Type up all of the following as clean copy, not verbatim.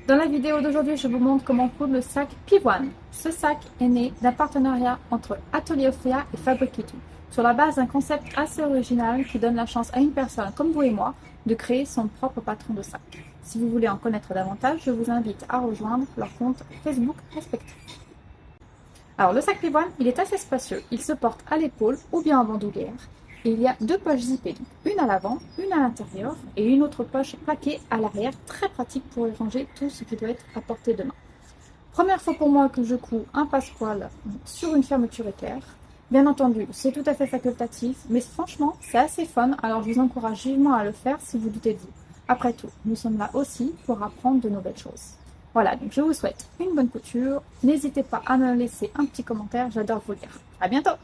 Dans la vidéo d'aujourd'hui, je vous montre comment coudre le sac Pivoine. Ce sac est né d'un partenariat entre Atelier Ofria et Fabrique Tout, sur la base d'un concept assez original qui donne la chance à une personne comme vous et moi de créer son propre patron de sac. Si vous voulez en connaître davantage, je vous invite à rejoindre leur compte Facebook respectif. Alors le sac Pivoine, il est assez spacieux, il se porte à l'épaule ou bien en bandoulière. Et il y a deux poches zippées, donc une à l'avant, une à l'intérieur et une autre poche plaquée à l'arrière, très pratique pour y ranger tout ce qui doit être à portée de main. Première fois pour moi que je couds un passepoil sur une fermeture éclair. Bien entendu, c'est tout à fait facultatif, mais franchement, c'est assez fun, alors je vous encourage vivement à le faire si vous doutez de vous. Après tout, nous sommes là aussi pour apprendre de nouvelles choses. Voilà, donc je vous souhaite une bonne couture. N'hésitez pas à me laisser un petit commentaire, j'adore vous lire. À bientôt!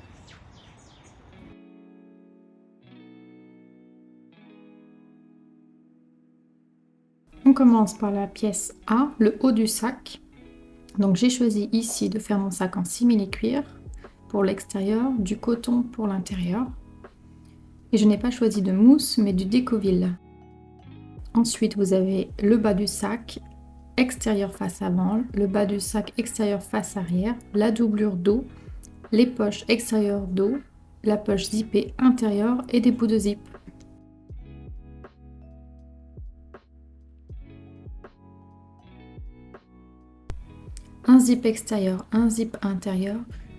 On commence par la pièce A, le haut du sac. Donc j'ai choisi ici de faire mon sac en simili-cuir pour l'extérieur, du coton pour l'intérieur. Et je n'ai pas choisi de mousse, mais du Décoville. Ensuite, vous avez le bas du sac, extérieur face avant, le bas du sac extérieur face arrière, la doublure dos, les poches extérieures dos, la poche zippée intérieure et des bouts de zip. Un zip extérieur, un zip intérieur,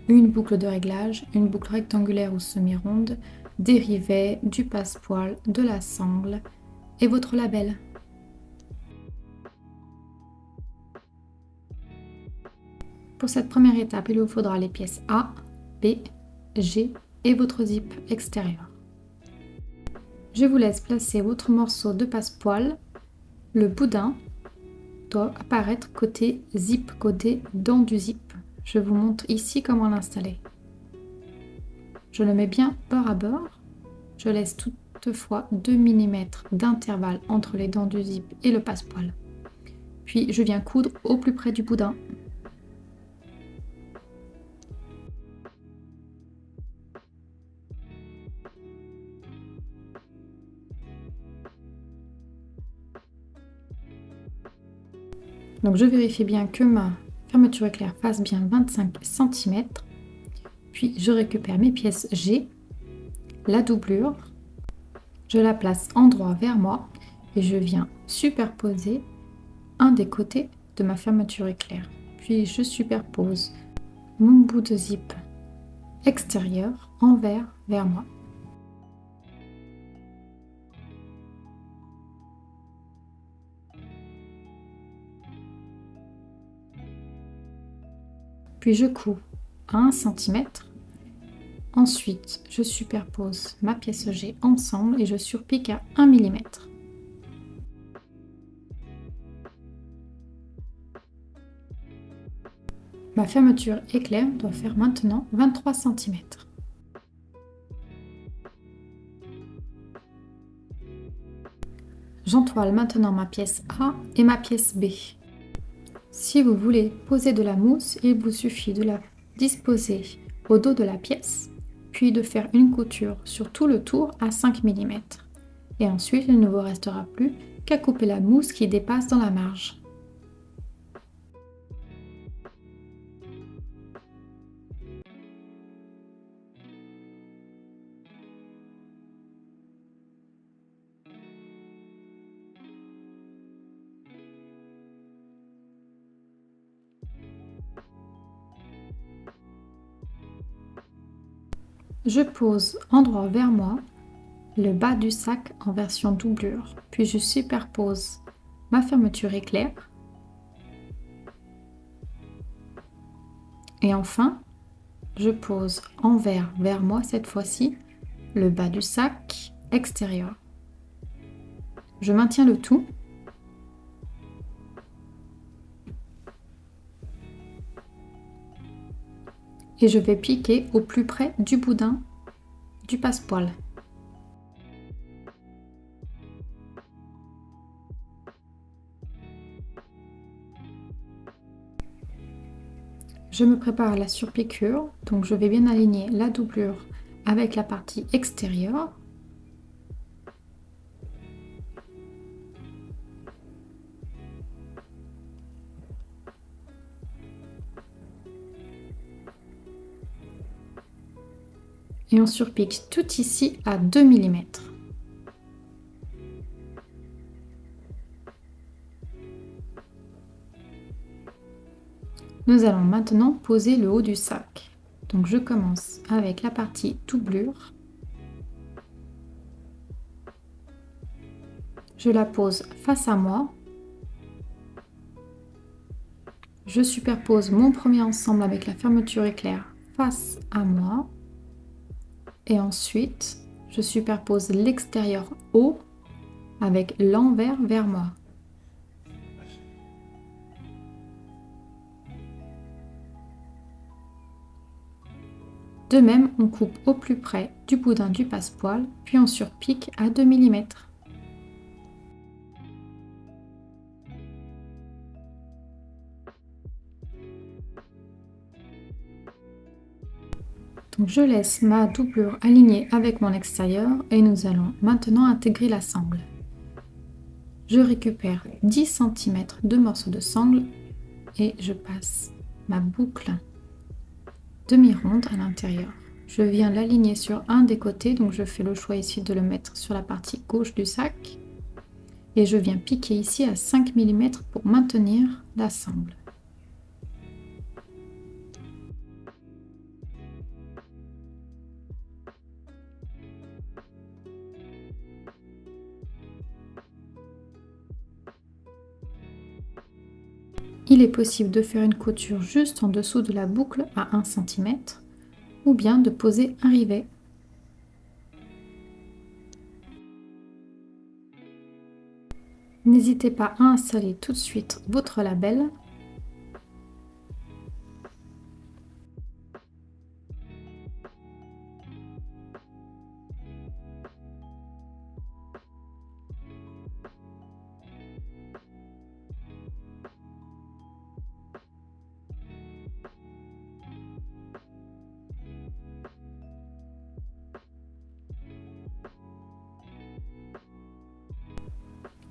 une boucle de réglage, une boucle rectangulaire ou semi-ronde, des rivets, du passepoil, de la sangle et votre label. Pour cette première étape, il vous faudra les pièces A, B, G et votre zip extérieur. Je vous laisse placer votre morceau de passepoil. Le boudin doit apparaître côté zip, côté dent du zip. Je vous montre ici comment l'installer. Je le mets bien bord à bord. Je laisse toutefois 2 mm d'intervalle entre les dents du zip et le passepoil. Puis je viens coudre au plus près du boudin. Donc je vérifie bien que ma fermeture éclair fasse bien 25 cm. Puis je récupère mes pièces G, la doublure, je la place en droit vers moi et je viens superposer un des côtés de ma fermeture éclair. Puis je superpose mon bout de zip extérieur envers vers moi. Puis je couds à 1 cm. Ensuite, je superpose ma pièce G ensemble et je surpique à 1 mm. Ma fermeture éclair doit faire maintenant 23 cm. J'entoile maintenant ma pièce A et ma pièce B. Si vous voulez poser de la mousse, il vous suffit de la disposer au dos de la pièce, puis de faire une couture sur tout le tour à 5 mm. Et ensuite, il ne vous restera plus qu'à couper la mousse qui dépasse dans la marge. Je pose endroit vers moi le bas du sac en version doublure, puis je superpose ma fermeture éclair. Et enfin, je pose envers vers moi cette fois-ci le bas du sac extérieur. Je maintiens le tout. Et je vais piquer au plus près du boudin du passepoil. Je me prépare à la surpiqûre, donc je vais bien aligner la doublure avec la partie extérieure. Et on surpique tout ici à 2 mm. Nous allons maintenant poser le haut du sac. Donc je commence avec la partie doublure. Je la pose face à moi. Je superpose mon premier ensemble avec la fermeture éclair face à moi. Et ensuite, je superpose l'extérieur haut avec l'envers vers moi. De même, on coupe au plus près du boudin du passepoil, puis on surpique à 2 mm. Donc je laisse ma doublure alignée avec mon extérieur et nous allons maintenant intégrer la sangle. Je récupère 10 cm de morceaux de sangle et je passe ma boucle demi-ronde à l'intérieur. Je viens l'aligner sur un des côtés, donc je fais le choix ici de le mettre sur la partie gauche du sac. Et je viens piquer ici à 5 mm pour maintenir la sangle. Il est possible de faire une couture juste en dessous de la boucle à 1 cm ou bien de poser un rivet. N'hésitez pas à installer tout de suite votre label.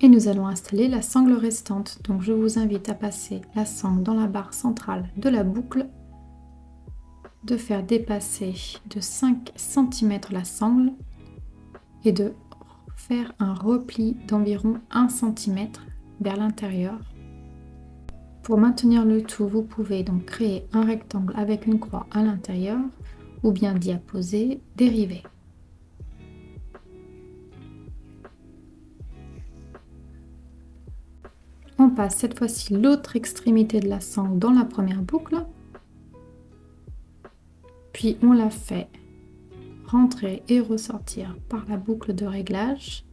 Et nous allons installer la sangle restante. Donc je vous invite à passer la sangle dans la barre centrale de la boucle, de faire dépasser de 5 cm la sangle et de faire un repli d'environ 1 cm vers l'intérieur. Pour maintenir le tout, vous pouvez donc créer un rectangle avec une croix à l'intérieur ou bien d'y apposer des rivets. On passe cette fois-ci l'autre extrémité de la sangle dans la première boucle, puis on la fait rentrer et ressortir par la boucle de réglage.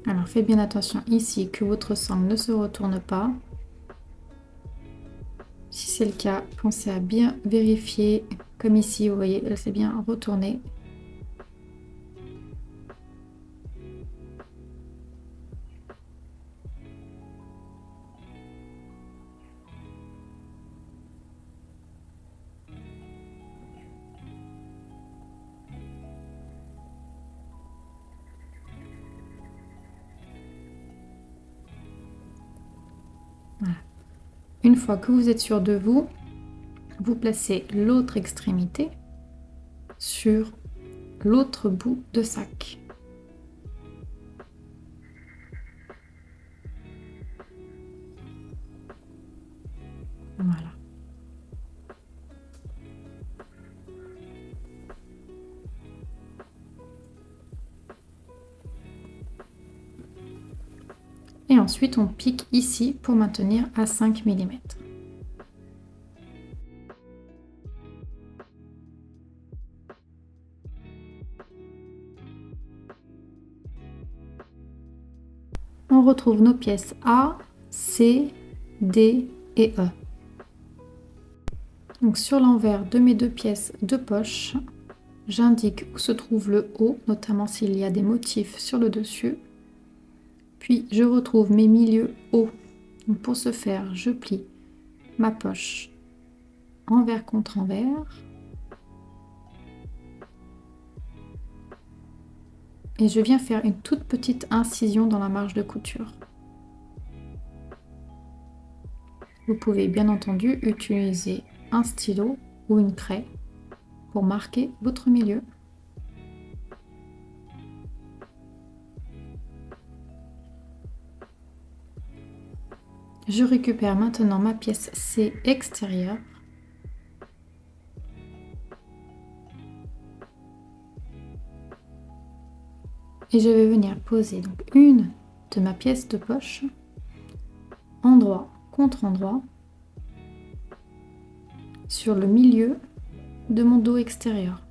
Alors faites bien attention ici que votre sangle ne se retourne pas. Si c'est le cas, pensez à bien vérifier, comme ici, vous voyez, elle s'est bien retournée. Voilà. Une fois que vous êtes sûr de vous, vous placez l'autre extrémité sur l'autre bout de sac. Voilà. Et ensuite, on pique ici pour maintenir à 5 mm. On retrouve nos pièces A, C, D et E. Donc sur l'envers de mes deux pièces de poche, j'indique où se trouve le haut, notamment s'il y a des motifs sur le dessus. Puis je retrouve mes milieux hauts. Donc pour ce faire, je plie ma poche envers contre envers. Et je viens faire une toute petite incision dans la marge de couture. Vous pouvez bien entendu utiliser un stylo ou une craie pour marquer votre milieu. Je récupère maintenant ma pièce C extérieure. Et je vais venir poser donc une de ma pièce de poche, endroit contre endroit, sur le milieu de mon dos extérieur.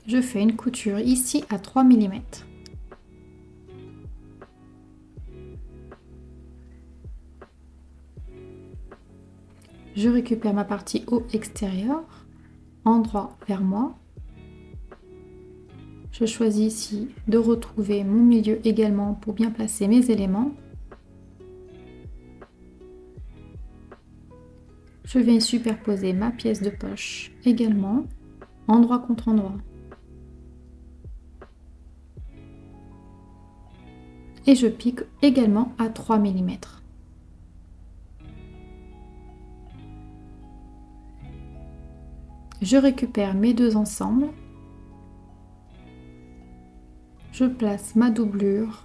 Je fais une couture ici à 3 mm. Je récupère ma partie haut extérieure, endroit vers moi. Je choisis ici de retrouver mon milieu également pour bien placer mes éléments. Je viens superposer ma pièce de poche également, endroit contre endroit. Et je pique également à 3 mm. Je récupère mes deux ensembles. Je place ma doublure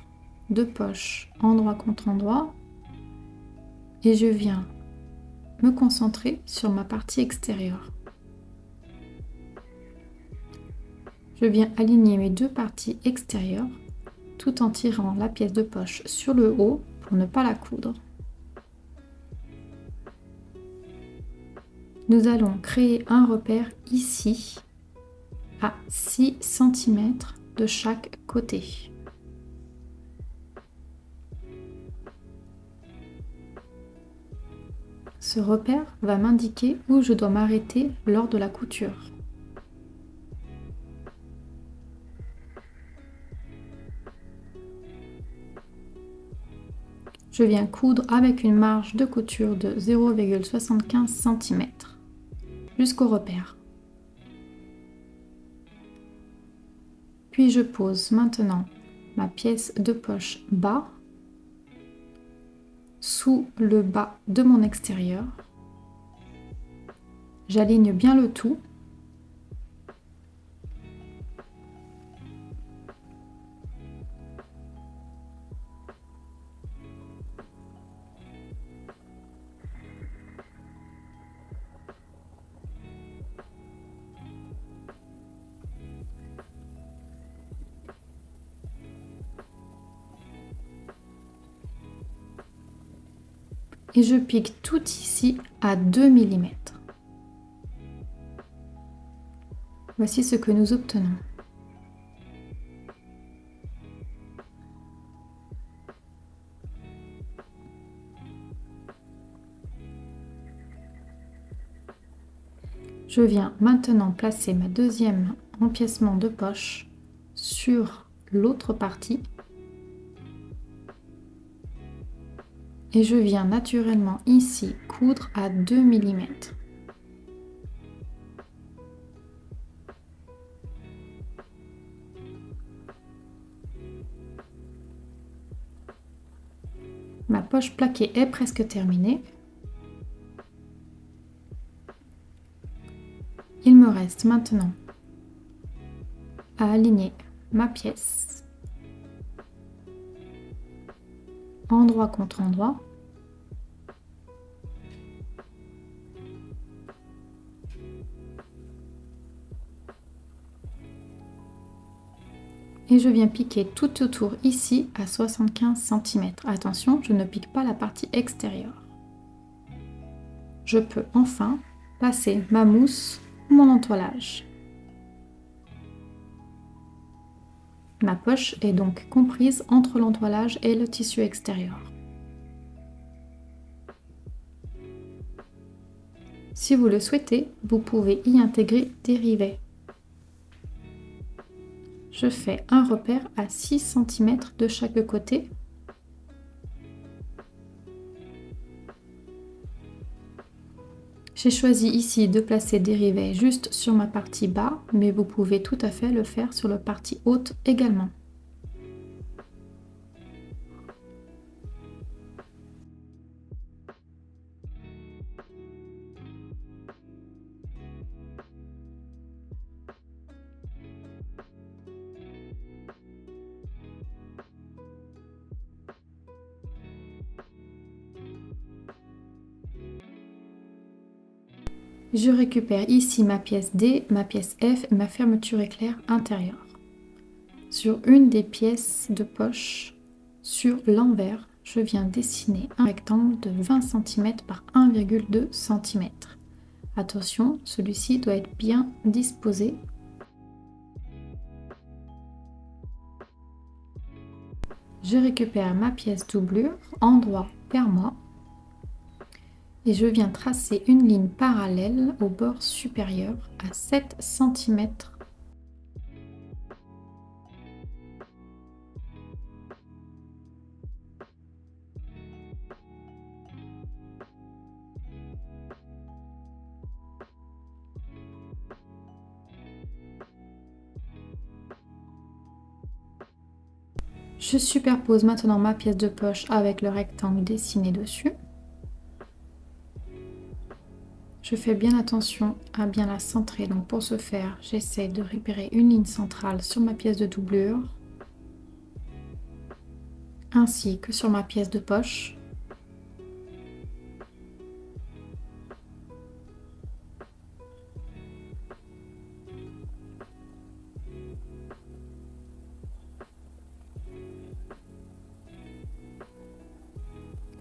de poche endroit contre endroit et je viens me concentrer sur ma partie extérieure. Je viens aligner mes deux parties extérieures tout en tirant la pièce de poche sur le haut pour ne pas la coudre. Nous allons créer un repère ici à 6 cm de chaque côté. Ce repère va m'indiquer où je dois m'arrêter lors de la couture. Je viens coudre avec une marge de couture de 0,75 cm jusqu'au repère. Puis je pose maintenant ma pièce de poche bas sous le bas de mon extérieur. J'aligne bien le tout. Et je pique tout ici à 2 mm. Voici ce que nous obtenons. Je viens maintenant placer ma deuxième empiècement de poche sur l'autre partie. Et je viens naturellement ici coudre à 2 mm. Ma poche plaquée est presque terminée. Il me reste maintenant à aligner ma pièce endroit contre endroit. Et je viens piquer tout autour ici à 75 cm. Attention, je ne pique pas la partie extérieure. Je peux enfin passer ma mousse ou mon entoilage. Ma poche est donc comprise entre l'entoilage et le tissu extérieur. Si vous le souhaitez, vous pouvez y intégrer des rivets. Je fais un repère à 6 cm de chaque côté. J'ai choisi ici de placer des rivets juste sur ma partie bas, mais vous pouvez tout à fait le faire sur la partie haute également. Je récupère ici ma pièce D, ma pièce F et ma fermeture éclair intérieure. Sur une des pièces de poche, sur l'envers, je viens dessiner un rectangle de 20 cm par 1,2 cm. Attention, celui-ci doit être bien disposé. Je récupère ma pièce doublure, endroit vers moi, et je viens tracer une ligne parallèle au bord supérieur à 7 cm. Je superpose maintenant ma pièce de poche avec le rectangle dessiné dessus. Je fais bien attention à bien la centrer, donc pour ce faire, j'essaie de repérer une ligne centrale sur ma pièce de doublure, ainsi que sur ma pièce de poche.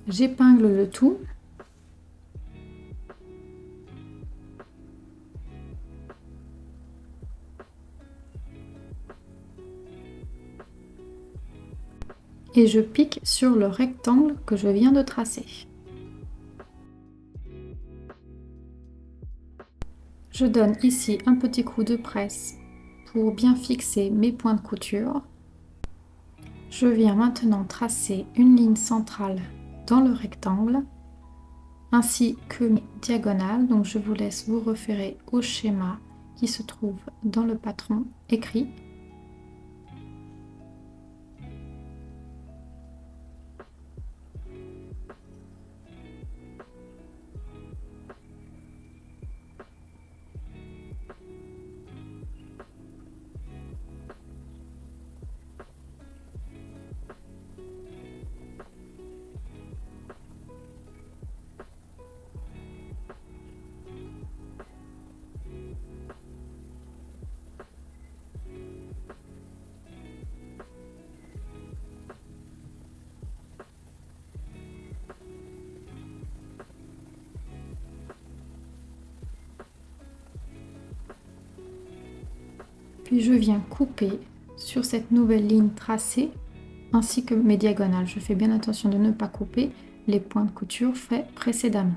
J'épingle le tout. Et je pique sur le rectangle que je viens de tracer. Je donne ici un petit coup de presse pour bien fixer mes points de couture. Je viens maintenant tracer une ligne centrale dans le rectangle, ainsi que mes diagonales. Donc je vous laisse vous référer au schéma qui se trouve dans le patron écrit. Puis je viens couper sur cette nouvelle ligne tracée ainsi que mes diagonales. Je fais bien attention de ne pas couper les points de couture faits précédemment.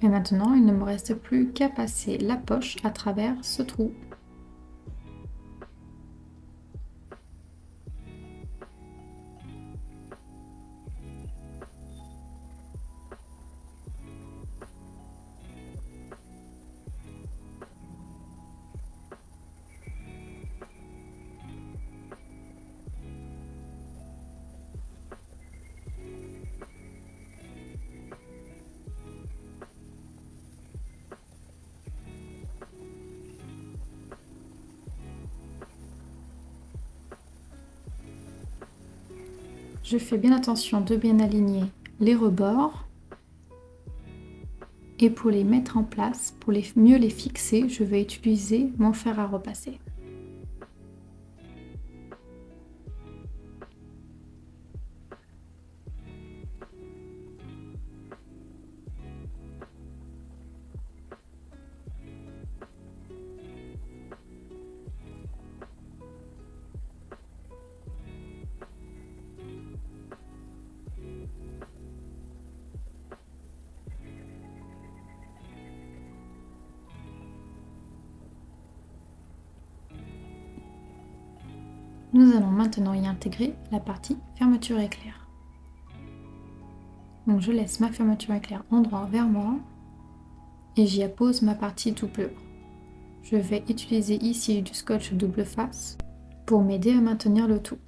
Et maintenant, il ne me reste plus qu'à passer la poche à travers ce trou. Je fais bien attention de bien aligner les rebords. Et pour les mettre en place, pour mieux les fixer, je vais utiliser mon fer à repasser. Nous allons maintenant y intégrer la partie fermeture éclair. Donc je laisse ma fermeture éclair endroit vers moi et j'y appose ma partie doublure. Je vais utiliser ici du scotch double face pour m'aider à maintenir le tout.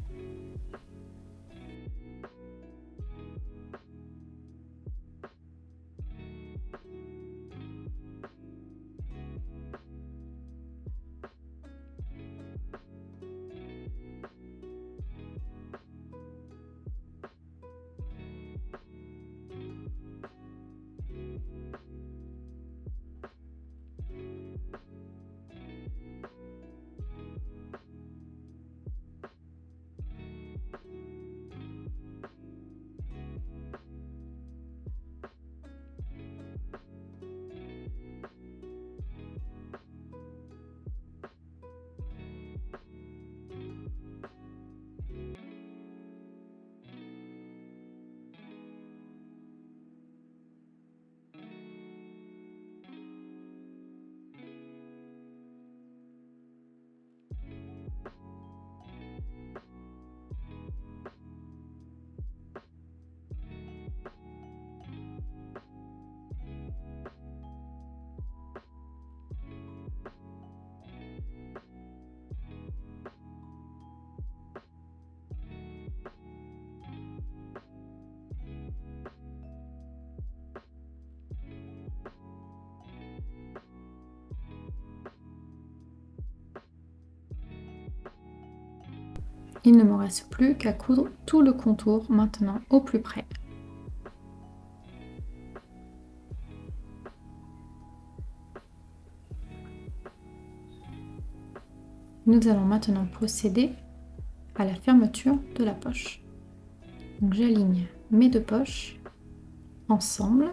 Il ne me reste plus qu'à coudre tout le contour maintenant au plus près. Nous allons maintenant procéder à la fermeture de la poche. Donc j'aligne mes deux poches ensemble.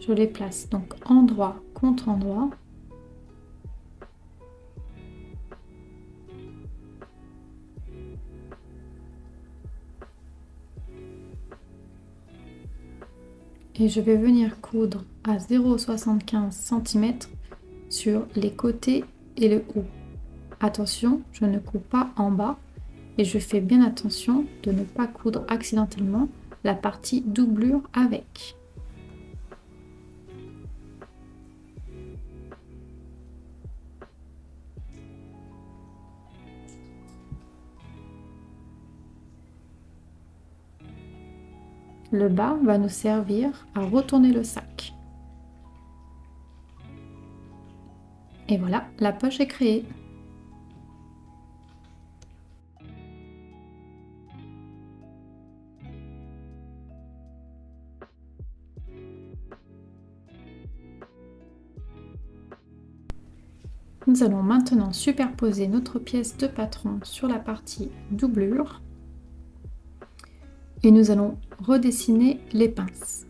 Je les place donc endroit contre endroit. Et je vais venir coudre à 0,75 cm sur les côtés et le haut. Attention, je ne couds pas en bas et je fais bien attention de ne pas coudre accidentellement la partie doublure avec. Le bas va nous servir à retourner le sac. Et voilà, la poche est créée. Nous allons maintenant superposer notre pièce de patron sur la partie doublure. Et nous allons redessiner les pinces.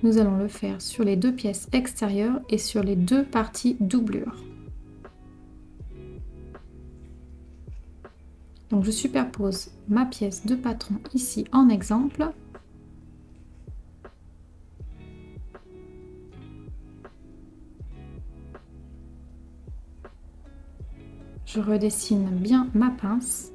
Nous allons le faire sur les deux pièces extérieures et sur les deux parties doublure. Donc je superpose ma pièce de patron ici en exemple. Je redessine bien ma pince.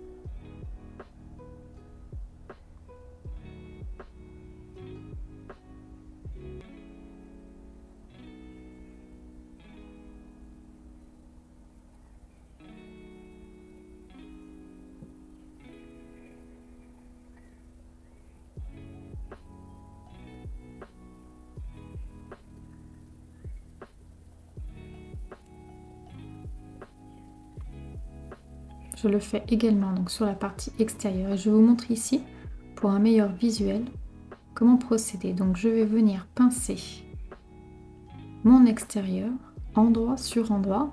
Je le fais également donc sur la partie extérieure et je vous montre ici pour un meilleur visuel comment procéder. Donc je vais venir pincer mon extérieur endroit sur endroit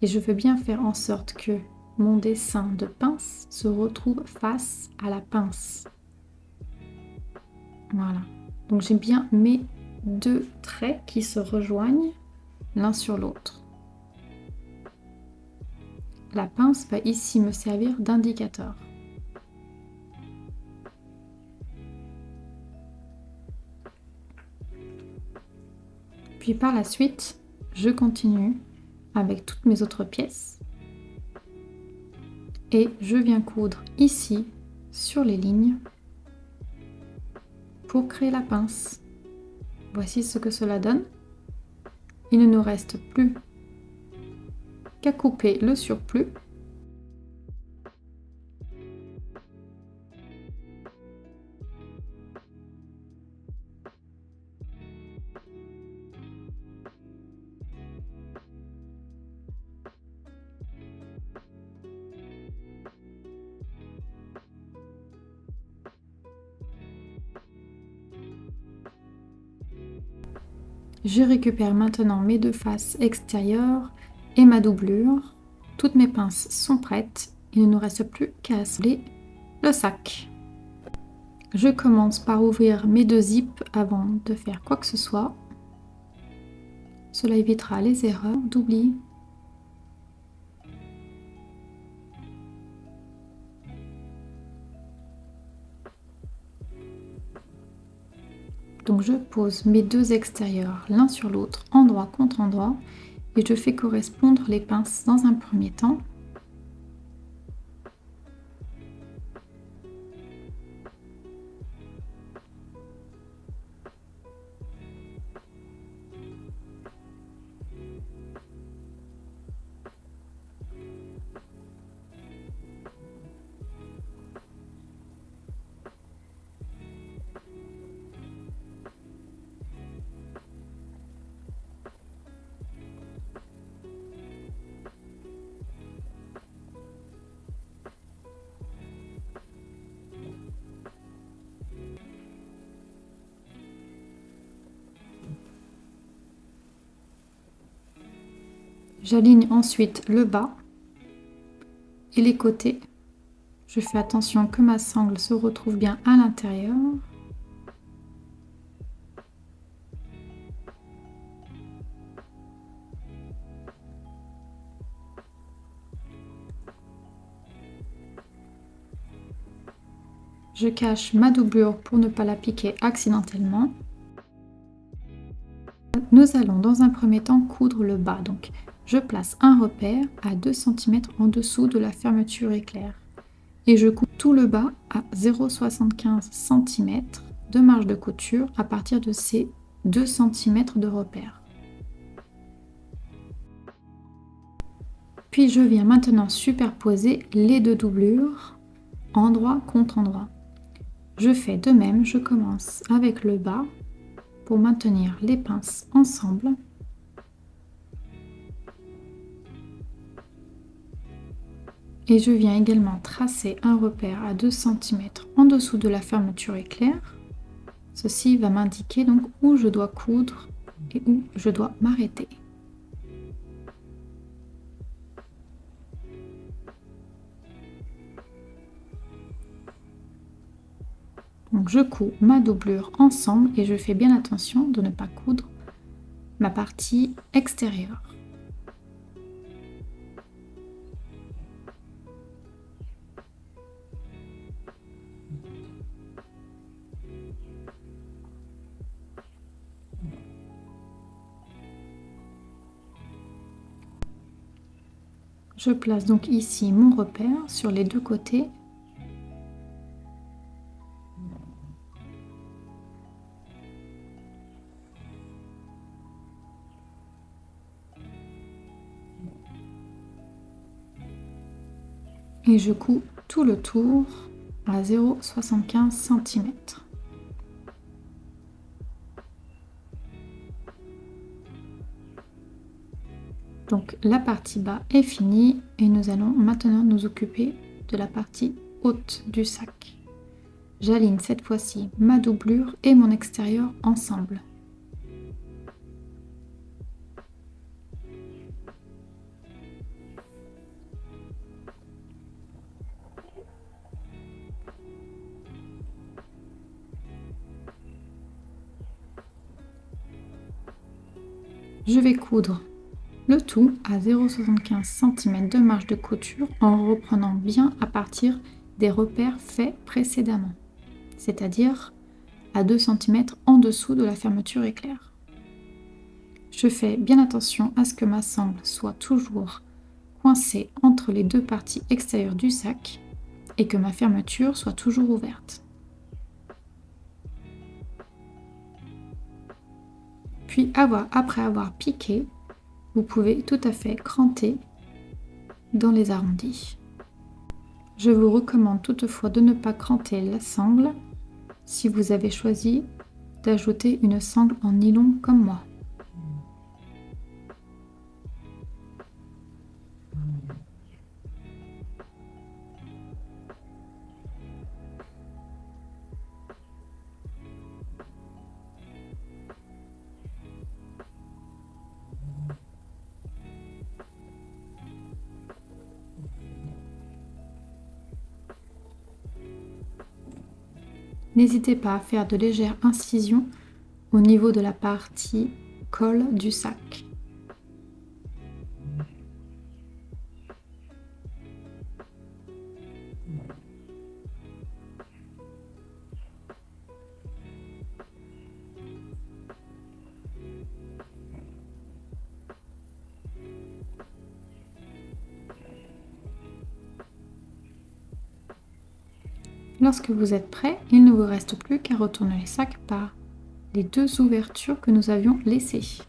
et je veux bien faire en sorte que mon dessin de pince se retrouve face à la pince. Voilà, donc j'ai bien mes deux traits qui se rejoignent l'un sur l'autre. La pince va ici me servir d'indicateur. Puis par la suite, je continue avec toutes mes autres pièces. Et je viens coudre ici, sur les lignes, pour créer la pince. Voici ce que cela donne. Il ne nous reste plus qu'à couper le surplus. Je récupère maintenant mes deux faces extérieures et ma doublure. Toutes mes pinces sont prêtes. Il ne nous reste plus qu'à assembler le sac. Je commence par ouvrir mes deux zips avant de faire quoi que ce soit. Cela évitera les erreurs d'oubli. Donc je pose mes deux extérieurs l'un sur l'autre, endroit contre endroit, et je fais correspondre les pinces dans un premier temps. J'aligne ensuite le bas et les côtés. Je fais attention que ma sangle se retrouve bien à l'intérieur. Je cache ma doublure pour ne pas la piquer accidentellement. Nous allons dans un premier temps coudre le bas. Donc, je place un repère à 2 cm en dessous de la fermeture éclair. Et je coupe tout le bas à 0,75 cm de marge de couture à partir de ces 2 cm de repère. Puis je viens maintenant superposer les deux doublures, endroit contre endroit. Je fais de même, je commence avec le bas pour maintenir les pinces ensemble. Et je viens également tracer un repère à 2 cm en dessous de la fermeture éclair. Ceci va m'indiquer donc où je dois coudre et où je dois m'arrêter. Donc je couds ma doublure ensemble et je fais bien attention de ne pas coudre ma partie extérieure. Je place donc ici mon repère sur les deux côtés. Et je couds tout le tour à 0,75 cm. Donc la partie bas est finie et nous allons maintenant nous occuper de la partie haute du sac. J'aligne cette fois-ci ma doublure et mon extérieur ensemble. Je vais coudre le tout à 0,75 cm de marge de couture en reprenant bien à partir des repères faits précédemment, c'est-à-dire à 2 cm en dessous de la fermeture éclair. Je fais bien attention à ce que ma sangle soit toujours coincée entre les deux parties extérieures du sac et que ma fermeture soit toujours ouverte. Puis après avoir piqué, vous pouvez tout à fait cranter dans les arrondis. Je vous recommande toutefois de ne pas cranter la sangle si vous avez choisi d'ajouter une sangle en nylon comme moi. N'hésitez pas à faire de légères incisions au niveau de la partie col du sac. Lorsque vous êtes prêt, il ne vous reste plus qu'à retourner les sacs par les deux ouvertures que nous avions laissées.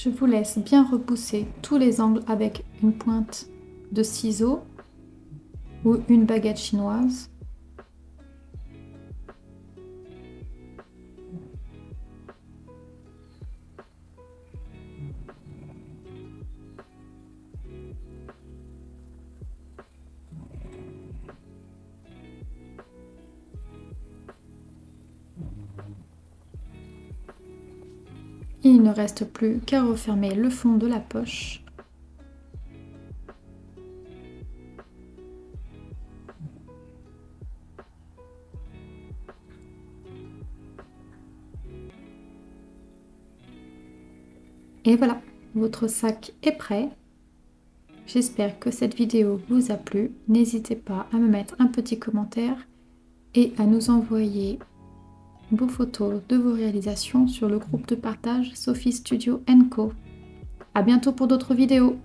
Je vous laisse bien repousser tous les angles avec une pointe de ciseaux ou une baguette chinoise. Il ne reste plus qu'à refermer le fond de la poche. Et voilà, votre sac est prêt. J'espère que cette vidéo vous a plu. N'hésitez pas à me mettre un petit commentaire et à nous envoyer vos photos de vos réalisations sur le groupe de partage Sophie Studio & Co. À bientôt pour d'autres vidéos.